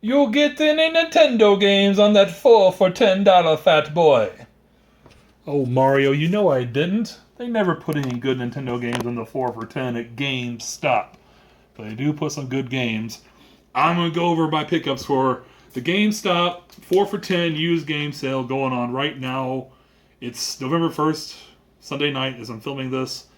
You get any Nintendo games on that 4 for $10 fat boy. Oh, Mario, you know I didn't. They never put any good Nintendo games on the 4 for 10 at GameStop. But they do put some good games. I'm going to go over my pickups for the GameStop 4 for 10 used game sale going on right now. It's November 1st, Sunday night as I'm filming this.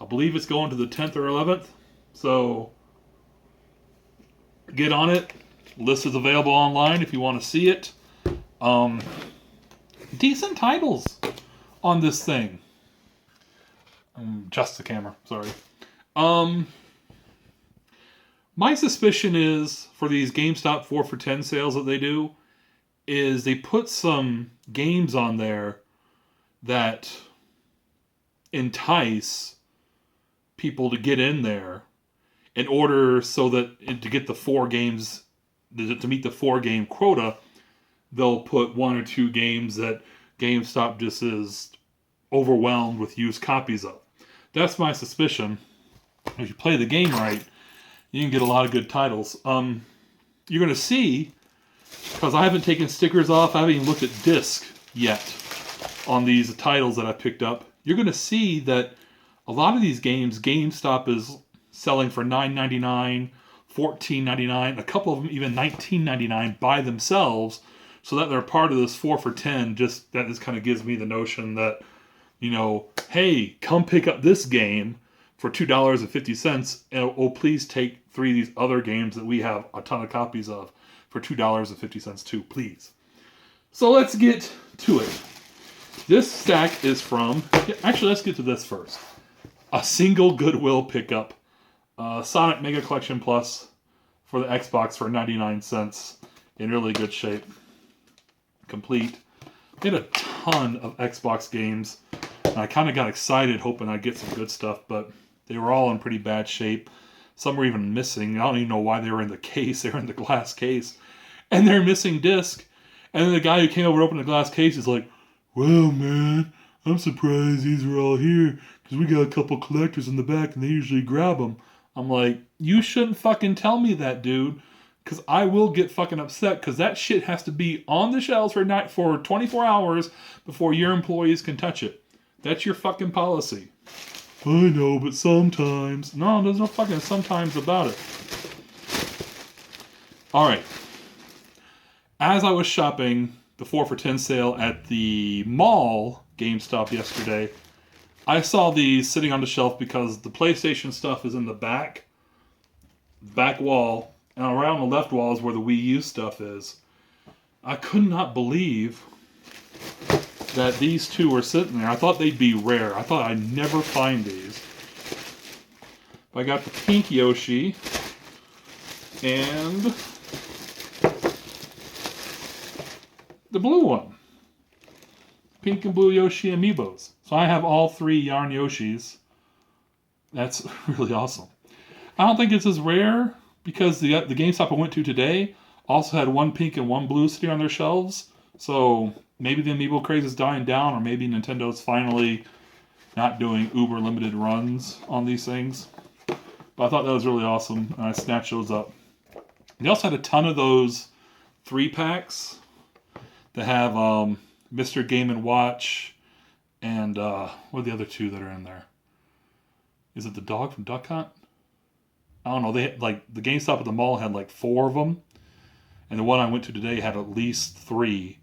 I believe it's going to the 10th or 11th. So get on it. List is available online if you want to see it. Decent titles on this thing. Just the camera, sorry. My suspicion is for these GameStop 4 for 10 sales that they do is they put some games on there that entice people to get in there in order so that to get the 4 games, to meet the 4 game quota, they'll put 1 or 2 games that GameStop just is overwhelmed with used copies of. That's my suspicion. If you play the game right, you can get a lot of good titles. You're going to see, because I haven't taken stickers off, I haven't even looked at disc yet on these titles that I picked up. You're going to see that a lot of these games, GameStop is selling for $9.99, $14.99, a couple of them even $19.99 by themselves, so that they're part of this 4 for 10. Just that just kind of gives me the notion that, you know, hey, come pick up this game for $2.50, and oh, please take 3 of these other games that we have a ton of copies of for $2.50 too, please. So let's get to it. This stack is from, actually let's get to this first. A single Goodwill pickup. Sonic Mega Collection Plus for the Xbox for 99 cents. In really good shape. Complete. They had a ton of Xbox games. And I kind of got excited hoping I'd get some good stuff, but they were all in pretty bad shape. Some were even missing. I don't even know why they were in the case. They were in the glass case. And they're missing disc. And then the guy who came over to open the glass case is like, well, man, I'm surprised these are all here because we got a couple collectors in the back and they usually grab them. I'm like, you shouldn't fucking tell me that, dude, because I will get fucking upset because that shit has to be on the shelves for 24 hours before your employees can touch it. That's your fucking policy. I know, but sometimes. No, there's no fucking sometimes about it. Alright. As I was shopping the 4 for 10 sale at the mall GameStop yesterday, I saw these sitting on the shelf because the PlayStation stuff is in the back wall, and around the left wall is where the Wii U stuff is. I could not believe that these two were sitting there. I thought they'd be rare. I thought I'd never find these. I got the pink Yoshi and the blue one. Pink and blue Yoshi Amiibos. So I have all 3 Yarn Yoshis. That's really awesome. I don't think it's as rare because the GameStop I went to today also had 1 pink and 1 blue sitting on their shelves. So maybe the Amiibo craze is dying down, or maybe Nintendo's finally not doing uber limited runs on these things. But I thought that was really awesome, and I snatched those up. They also had a ton of those 3-packs that have Mr. Game & Watch and what are the other 2 that are in there? Is it the dog from Duck Hunt? I don't know. They had, like, the GameStop at the mall had like 4 of them, and the one I went to today had at least 3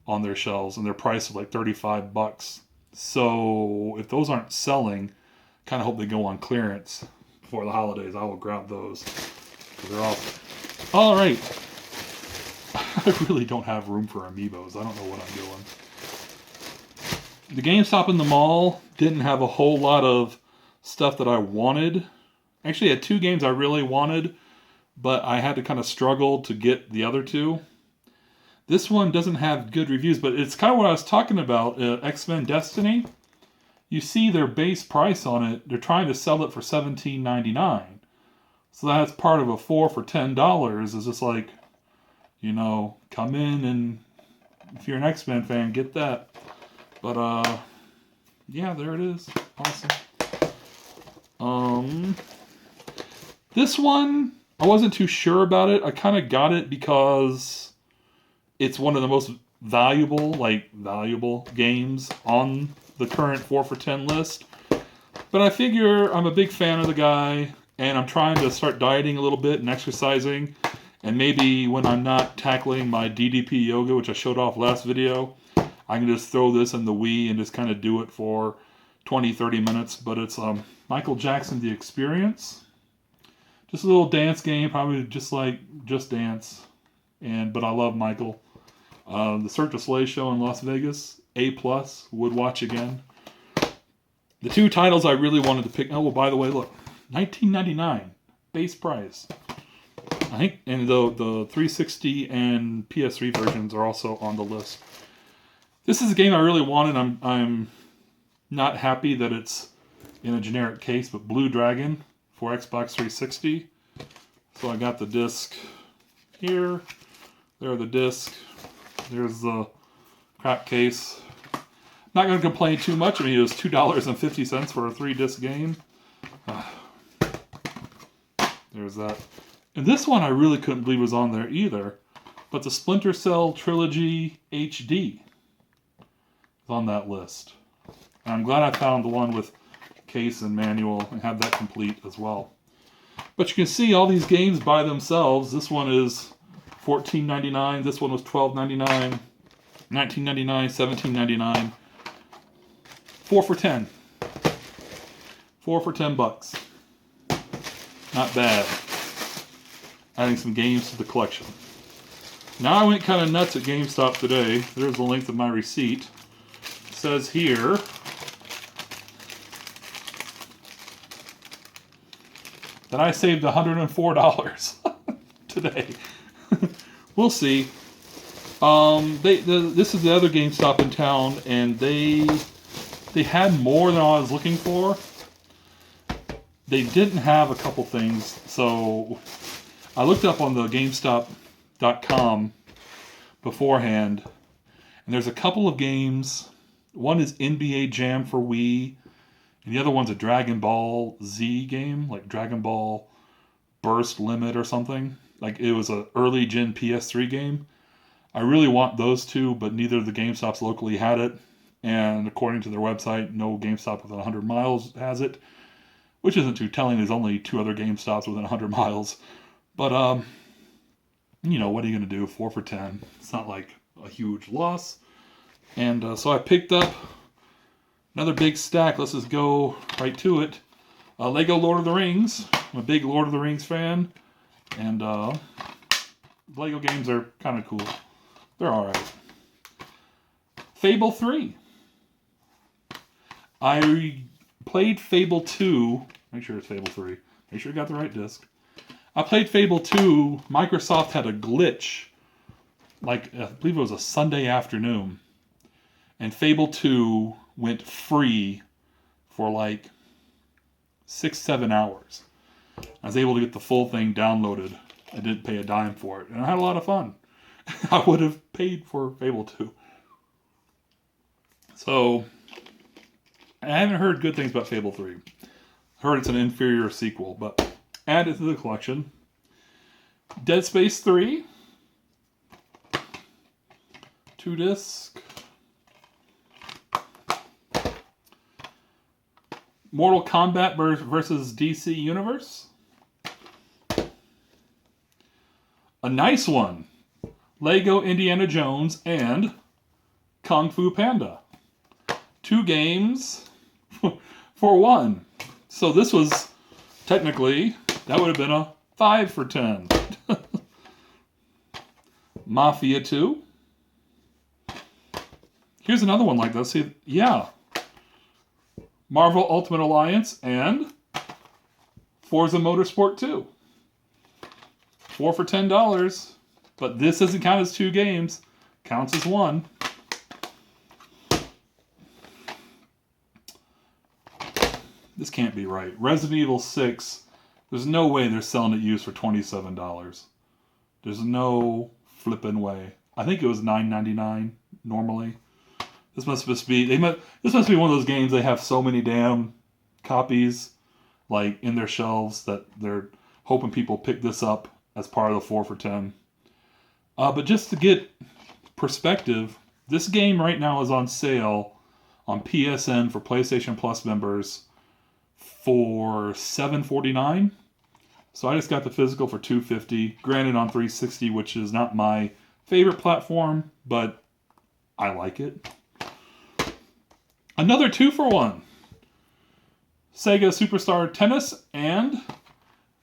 on their shelves, and their price was like $35. So if those aren't selling, kind of hope they go on clearance before the holidays. I will grab those because they're awesome. All right. I really don't have room for Amiibos. I don't know what I'm doing. The GameStop in the mall didn't have a whole lot of stuff that I wanted. Actually, it had 2 games I really wanted, but I had to kind of struggle to get the other 2. This one doesn't have good reviews, but it's kind of what I was talking about, X-Men Destiny. You see their base price on it. They're trying to sell it for $17.99. So that's part of a 4 for $10. It's just like, you know, come in and if you're an X-Men fan, get that. But, yeah, there it is. Awesome. This one, I wasn't too sure about it. I kind of got it because it's one of the most valuable games on the current 4 for 10 list. But I figure I'm a big fan of the guy, and I'm trying to start dieting a little bit and exercising. And maybe when I'm not tackling my DDP yoga, which I showed off last video, I can just throw this in the Wii and just kind of do it for 20-30 minutes. But it's Michael Jackson The Experience. Just a little dance game, probably just like Just Dance. But I love Michael. The Cirque du Soleil show in Las Vegas, A+, would watch again. The two titles I really wanted to pick. Oh, well, by the way, look, $19.99 base price. I think, and the 360 and PS3 versions are also on the list. This is a game I really wanted. I'm not happy that it's in a generic case, but Blue Dragon for Xbox 360. So I got the disc here. There the disc. There's the crap case. Not going to complain too much. I mean, it was $2.50 for a 3-disc game. There's that. And this one I really couldn't believe was on there either. But the Splinter Cell Trilogy HD is on that list. And I'm glad I found the one with case and manual and have that complete as well. But you can see all these games by themselves. This one is $14.99. This one was $12.99. $19.99. $17.99. 4 for 10. 4 for $10. Not bad. Adding some games to the collection. Now I went kind of nuts at Gamestop today. There's the length of my receipt. It says here that I saved $104 today. We'll see. This is the other GameStop in town, and they had more than I was looking for. They didn't have a couple things, so I looked up on the Gamestop.com beforehand, and there's a couple of games. One is NBA Jam for Wii, and the other one's a Dragon Ball Z game, like Dragon Ball Burst Limit or something. Like it was an early gen PS3 game. I really want those two, but neither of the GameStops locally had it. And according to their website, no GameStop within 100 miles has it. Which isn't too telling. There's only 2 other GameStops within 100 miles. But, you know, what are you going to do? 4 for 10. It's not like a huge loss. And so I picked up another big stack. Let's just go right to it. Lego Lord of the Rings. I'm a big Lord of the Rings fan. And Lego games are kind of cool. They're alright. Fable 3. I played Fable 2. Make sure it's Fable 3. Make sure you got the right disc. I played Fable 2. Microsoft had a glitch. Like, I believe it was a Sunday afternoon. And Fable 2 went free for like 6-7 hours. I was able to get the full thing downloaded. I didn't pay a dime for it. And I had a lot of fun. I would have paid for Fable 2. So, I haven't heard good things about Fable 3. I heard it's an inferior sequel, but add it to the collection. Dead Space 3. 2 disc. Mortal Kombat versus DC Universe. A nice one. Lego Indiana Jones and Kung Fu Panda. 2 games for 1. So this was technically, that would have been a 5 for 10. Mafia 2. Here's another one like this. See, yeah. Marvel Ultimate Alliance and Forza Motorsport 2. 4 for $10. But this doesn't count as 2 games. Counts as 1. This can't be right. Resident Evil 6. There's no way they're selling it used for $27. There's no flipping way. I think it was $9.99 normally. This must be this must be one of those games they have so many damn copies like in their shelves that they're hoping people pick this up as part of the 4 for 10. But just to get perspective, this game right now is on sale on PSN for PlayStation Plus members for $7.49. So I just got the physical for $2.50. Granted, on 360, which is not my favorite platform, but I like it. Another 2-for-1. Sega Superstar Tennis and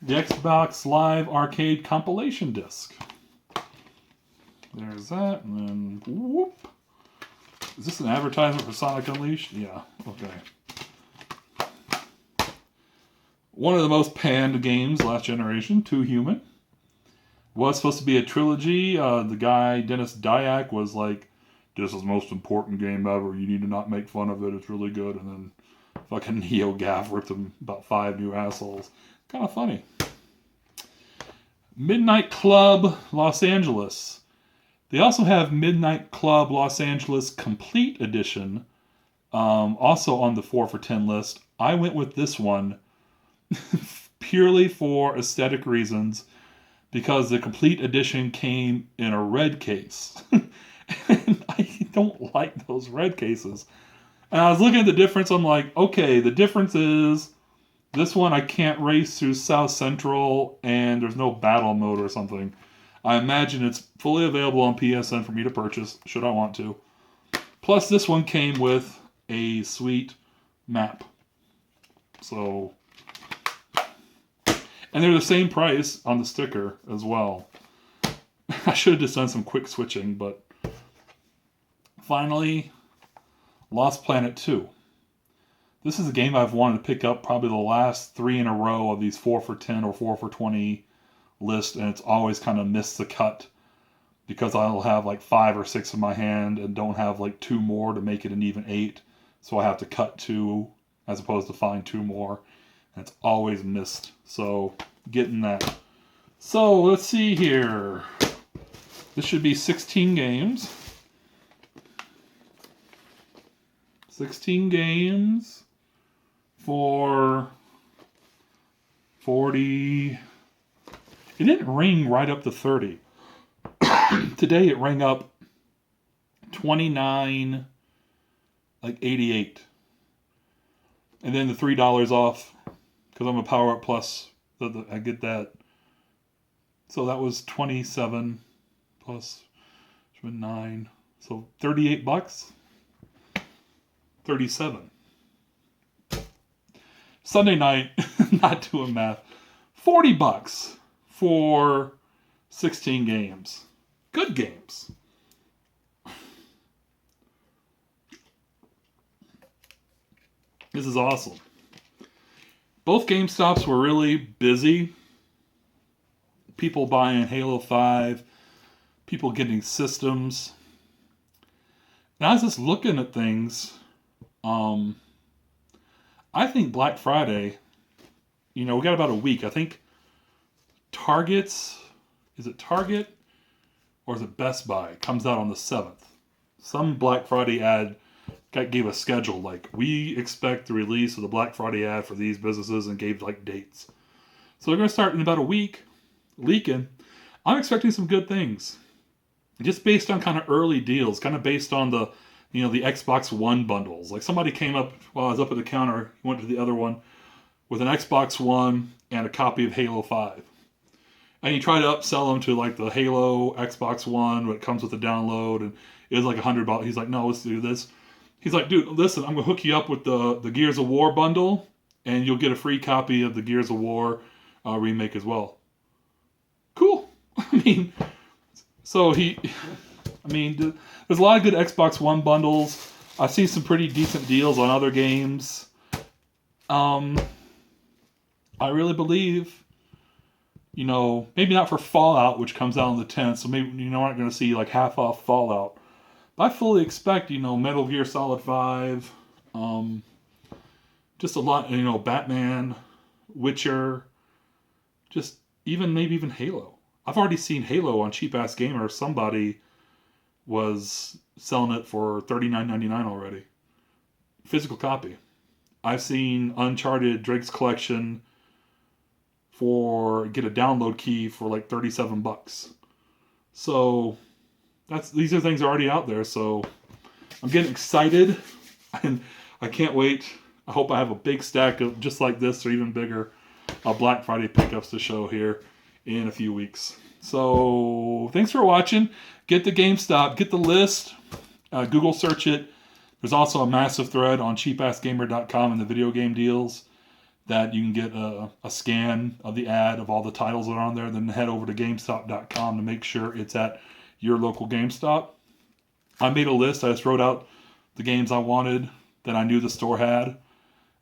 the Xbox Live Arcade compilation disc. There's that, and then whoop. Is this an advertisement for Sonic Unleashed? Yeah, okay. One of the most panned games last generation, Too Human. Was supposed to be a trilogy. The guy, Dennis Dyack, was like, this is the most important game ever. You need to not make fun of it. It's really good. And then fucking NeoGaf ripped him about 5 new assholes. Kind of funny. Midnight Club Los Angeles. They also have Midnight Club Los Angeles Complete Edition, also on the 4 for 10 list. I went with this one purely for aesthetic reasons, because the Complete Edition came in a red case. And I don't like those red cases. And I was looking at the difference. I'm like, okay, the difference is this one I can't race through South Central and there's no battle mode or something. I imagine it's fully available on PSN for me to purchase, should I want to. Plus, this one came with a sweet map. So, and they're the same price on the sticker as well. I should have just done some quick switching, but finally, Lost Planet 2. This is a game I've wanted to pick up probably the last 3 in a row of these 4 for 10 or 4 for 20 list, and it's always kind of missed the cut because I'll have like 5 or 6 in my hand and don't have like 2 more to make it an even 8, so I have to cut 2 as opposed to find 2 more, and it's always missed. So getting that. So let's see here. This should be 16 games. 16 games for 40. It didn't ring right up to 30. Today it rang up 29, like 88. And then the $3 off, because I'm a Power Up Plus, I get that. So that was 27 plus 9. So $38. 37. Sunday night, not doing math, $40 for 16 games. Good games. This is awesome. Both Gamestops were really busy. People buying Halo 5, people getting systems. And I was just looking at things. I think Black Friday, we got about a week. I think is it Target or is it Best Buy? Comes out on the 7th. Some Black Friday ad gave a schedule, like, we expect the release of the Black Friday ad for these businesses, and gave like dates. So they're going to start in about a week leaking. I'm expecting some good things. Just based on kind of early deals, kind of based on the Xbox One bundles. Like, somebody came up while I was up at the counter, went to the other one, with an Xbox One and a copy of Halo 5. And he tried to upsell them to like the Halo Xbox One, but it comes with a download, and it was like $100. He's like, no, let's do this. He's like, dude, listen, I'm going to hook you up with the Gears of War bundle, and you'll get a free copy of the Gears of War remake as well. Cool. There's a lot of good Xbox One bundles. I've seen some pretty decent deals on other games. I really believe, maybe not for Fallout, which comes out on the 10th, so maybe we're not going to see like half off Fallout. But I fully expect, Metal Gear Solid 5, just a lot, Batman, Witcher, just maybe even Halo. I've already seen Halo on Cheap Ass Gamer. Somebody was selling it for $39.99 already. Physical copy. I've seen Uncharted Drake's Collection get a download key for like $37. So these are things already out there. So I'm getting excited, and I can't wait. I hope I have a big stack of just like this or even bigger Black Friday pickups to show here in a few weeks. So thanks for watching. Get the Gamestop, get the list, Google search it. There's also a massive thread on cheapassgamer.com and the video game deals that you can get a scan of the ad of all the titles that are on there. Then head over to gamestop.com to make sure it's at your local GameStop. I made a list. I just wrote out the games I wanted that I knew the store had.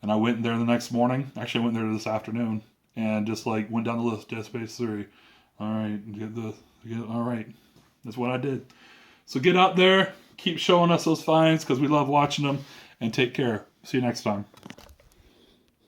And I went in there the next morning. Actually, I went there this afternoon and just like went down the list. Dead Space 3. All right. All right. That's what I did. So get out there. Keep showing us those finds because we love watching them. And take care. See you next time.